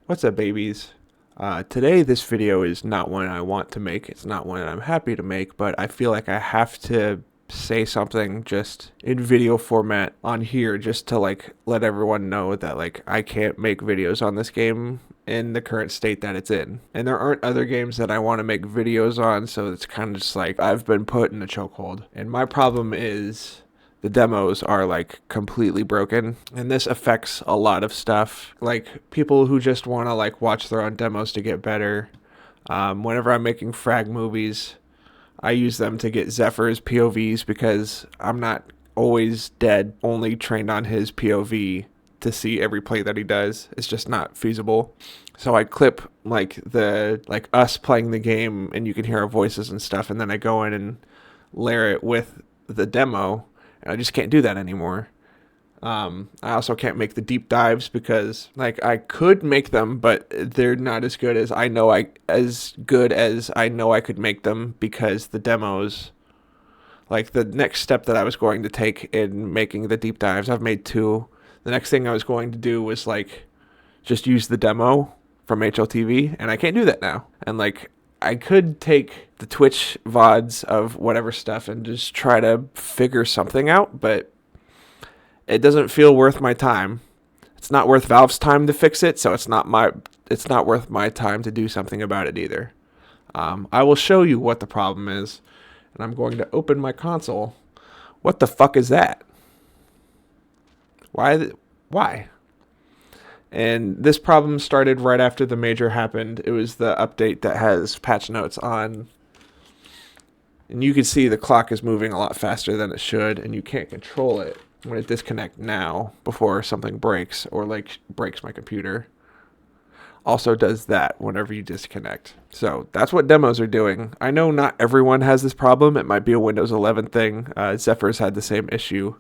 What's up, babies? Today, this video is not one I want to make. It's not one I'm happy to make, but I feel like I have to say something just in video format on here just to let everyone know that I can't make videos on this game in the current state that it's in. And there aren't other games that I want to make videos on, so it's kind of just like I've been put in a chokehold. And my problem is the demos are completely broken, and this affects a lot of stuff, like people who just want to watch their own demos to get better. Whenever I'm making frag movies, I use them to get Zephyr's POVs because I'm not always dead only trained on his POV to see every play that he does. It's just not feasible. So I clip us playing the game and you can hear our voices and stuff, and then I go in and layer it with the demo, and I just can't do that anymore. I also can't make the deep dives because I could make them, but they're not as good as I know I could make them, because the demos, the next step that I was going to take in making the deep dives, I've made two. The next thing I was going to do was just use the demo from HLTV, and I can't do that now. And I could take the Twitch VODs of whatever stuff and just try to figure something out, but it doesn't feel worth my time. It's not worth Valve's time to fix it, so it's not worth my time to do something about it either. I will show you what the problem is, and I'm going to open my console. What the fuck is that? Why? And this problem started right after the major happened. It was the update that has patch notes on. And you can see the clock is moving a lot faster than it should, and you can't control it when it disconnects now before something breaks or breaks my computer. Also does that whenever you disconnect. So that's what demos are doing. I know not everyone has this problem. It might be a Windows 11 thing. Zephyr's had the same issue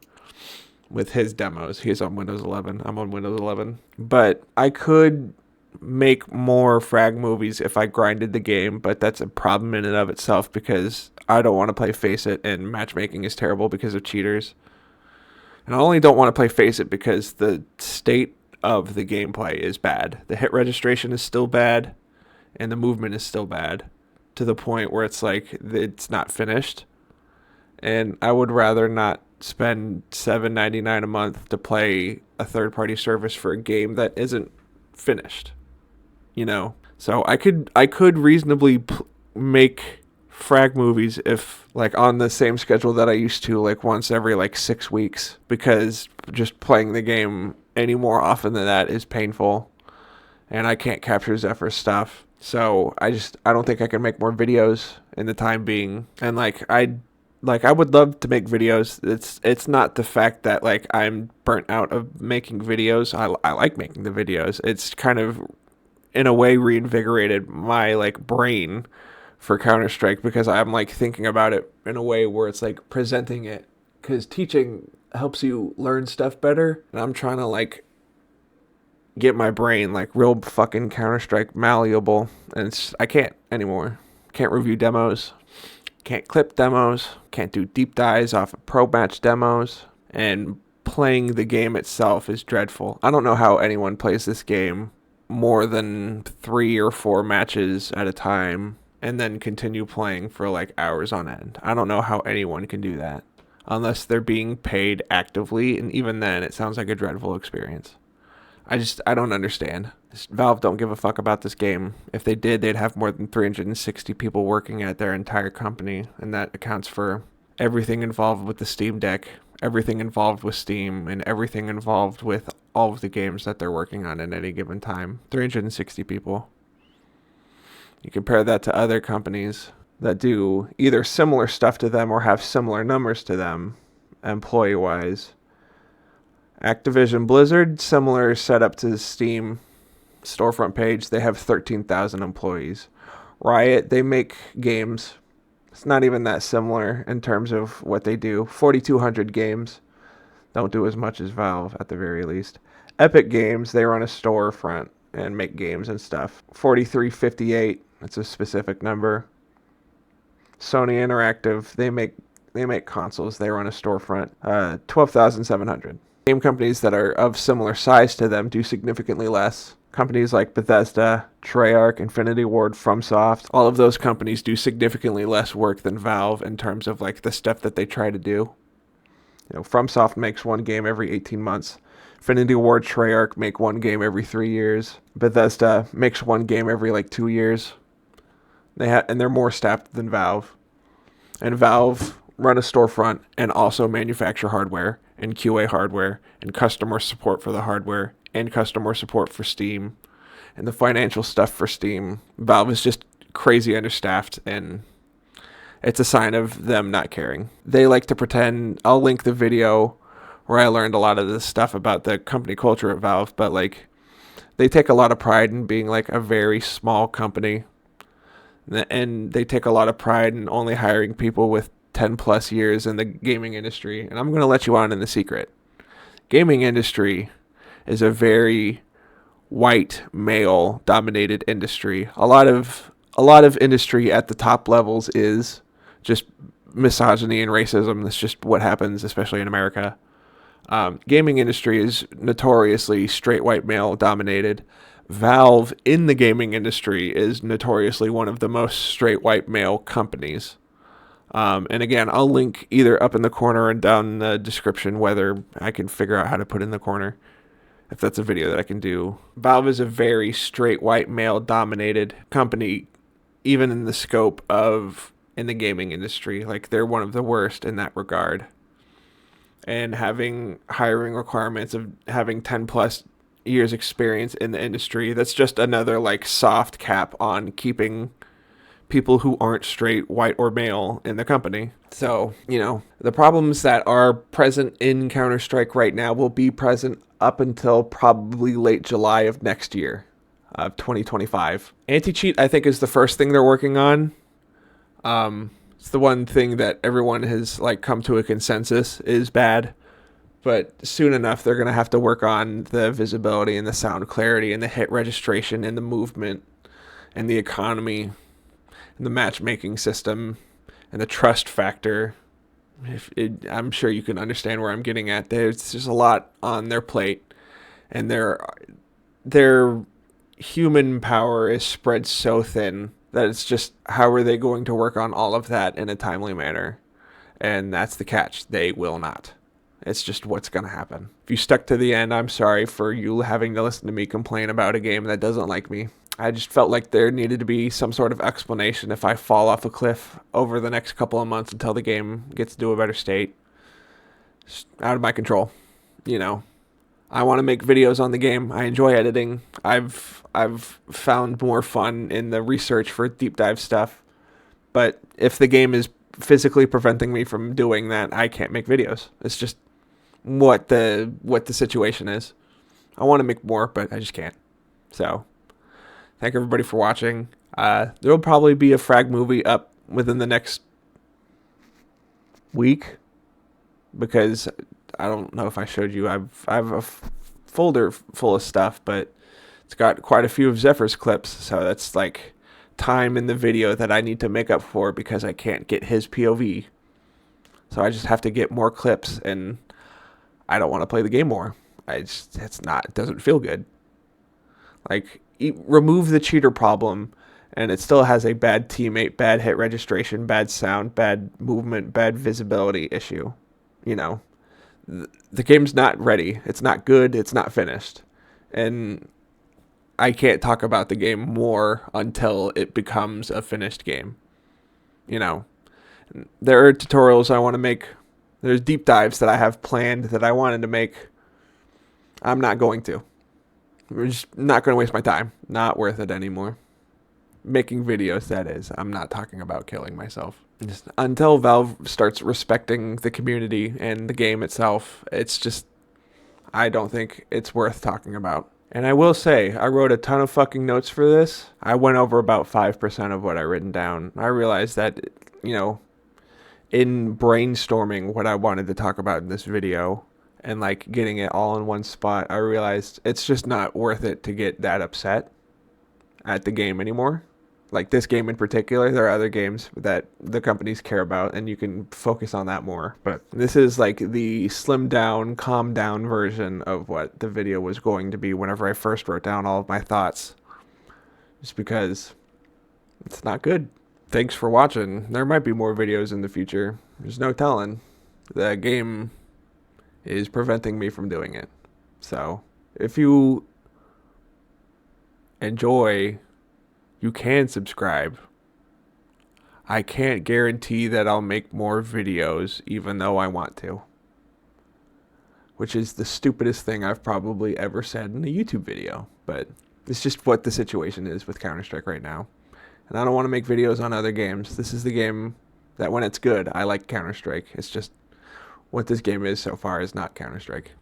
with his demos. He's on Windows 11. I'm on Windows 11. But I could make more frag movies if I grinded the game, but that's a problem in and of itself because I don't want to play Face It, and matchmaking is terrible because of cheaters. And I only don't want to play Face It because the state of the gameplay is bad. The hit registration is still bad, and the movement is still bad, to the point where it's it's not finished. And I would rather not spend $7.99 a month to play a third-party service for a game that isn't finished. So I could reasonably make frag movies if on the same schedule that I used to, once every 6 weeks, because just playing the game any more often than that is painful, and I can't capture Zephyr's stuff. So I don't think I can make more videos in the time being. And I would love to make videos. It's not the fact that I'm burnt out of making videos. I like making the videos. It's kind of in a way reinvigorated my brain for Counter-Strike, because I'm thinking about it in a way where it's presenting it, because teaching helps you learn stuff better, and I'm trying to get my brain real fucking Counter-Strike malleable, and I can't anymore. Can't review demos, can't clip demos, can't do deep dives off of pro match demos, and playing the game itself is dreadful. I don't know how anyone plays this game more than 3 or 4 matches at a time and then continue playing for hours on end. I don't know how anyone can do that unless they're being paid actively, and even then it sounds like a dreadful experience. I don't understand. Valve don't give a fuck about this game. If they did, they'd have more than 360 people working at their entire company, and that accounts for everything involved with the Steam Deck, everything involved with Steam, and everything involved with all of the games that they're working on at any given time. 360 people. You compare that to other companies that do either similar stuff to them or have similar numbers to them, employee-wise. Activision Blizzard, similar setup to the Steam storefront page. They have 13,000 employees. Riot, they make games. It's not even that similar in terms of what they do. 4,200 games. Don't do as much as Valve, at the very least. Epic Games, they run a storefront and make games and stuff. 4,358, that's a specific number. Sony Interactive, they make consoles. They run a storefront. 12,700. Game companies that are of similar size to them do significantly less. Companies like Bethesda, Treyarch, Infinity Ward, FromSoft, all of those companies do significantly less work than Valve in terms of like the stuff that they try to do. FromSoft makes one game every 18 months. Infinity Ward, Treyarch make one game every 3 years. Bethesda makes one game every like 2 years. And they're more staffed than Valve. And Valve run a storefront and also manufacture hardware and QA hardware and customer support for the hardware and customer support for Steam and the financial stuff for Steam. Valve is just crazy understaffed, and it's a sign of them not caring. They like to pretend. I'll link the video where I learned a lot of this stuff about the company culture at Valve, but like they take a lot of pride in being like a very small company, and they take a lot of pride in only hiring people with 10 plus years in the gaming industry. And I'm going to let you on in the secret. Gaming industry is a very white male dominated industry. A lot of industry at the top levels is just misogyny and racism. That's just what happens, especially in America. Gaming industry is notoriously straight white male dominated. Valve in the gaming industry is notoriously one of the most straight white male companies. And again, I'll link either up in the corner and down in the description whether I can figure out how to put in the corner, if that's a video that I can do. Valve is a very straight white male dominated company, even in the scope of in the gaming industry. Like they're one of the worst in that regard. And having hiring requirements of having 10 plus years experience in the industry, that's just another like soft cap on keeping people who aren't straight white or male in the company. So, the problems that are present in Counter-Strike right now will be present up until probably late July of next year, of 2025. Anti-cheat, I think, is the first thing they're working on. It's the one thing that everyone has like come to a consensus is bad. But soon enough, they're going to have to work on the visibility and the sound clarity and the hit registration and the movement and the economy and the matchmaking system and the trust factor. I'm sure you can understand where I'm getting at. There's just a lot on their plate, and their human power is spread so thin that it's just, how are they going to work on all of that in a timely manner? And that's the catch. They will not. It's just what's going to happen. If you stuck to the end, I'm sorry for you having to listen to me complain about a game that doesn't like me. I just felt like there needed to be some sort of explanation if I fall off a cliff over the next couple of months until the game gets to a better state. It's out of my control. I want to make videos on the game. I enjoy editing. I've found more fun in the research for deep dive stuff. But if the game is physically preventing me from doing that, I can't make videos. It's just what the situation is. I want to make more, but I just can't. So, thank everybody for watching. There will probably be a frag movie up within the next week, because I don't know if I showed you. I have a folder full of stuff, but it's got quite a few of Zephyr's clips, so that's like time in the video that I need to make up for because I can't get his POV. So I just have to get more clips, and I don't want to play the game more. It doesn't feel good. Like, remove the cheater problem, and it still has a bad teammate, bad hit registration, bad sound, bad movement, bad visibility issue. The game's not ready. It's not good. It's not finished. And I can't talk about the game more until it becomes a finished game. There are tutorials I want to make. There's deep dives that I have planned that I wanted to make. I'm not going to. I'm just not going to waste my time. Not worth it anymore. Making videos, that is. I'm not talking about killing myself. Just until Valve starts respecting the community and the game itself, I don't think it's worth talking about. And I will say, I wrote a ton of fucking notes for this. I went over about 5% of what I written down. I realized that, in brainstorming what I wanted to talk about in this video and like getting it all in one spot, I realized it's just not worth it to get that upset at the game anymore. Like this game in particular, there are other games that the companies care about, and you can focus on that more. But this is like the slimmed down, calmed down version of what the video was going to be whenever I first wrote down all of my thoughts. Just because it's not good. Thanks for watching. There might be more videos in the future. There's no telling. The game is preventing me from doing it. So if you enjoy, you can subscribe. I can't guarantee that I'll make more videos even though I want to. Which is the stupidest thing I've probably ever said in a YouTube video. But it's just what the situation is with Counter-Strike right now. And I don't want to make videos on other games. This is the game that when it's good, I like Counter-Strike. It's just what this game is so far is not Counter-Strike.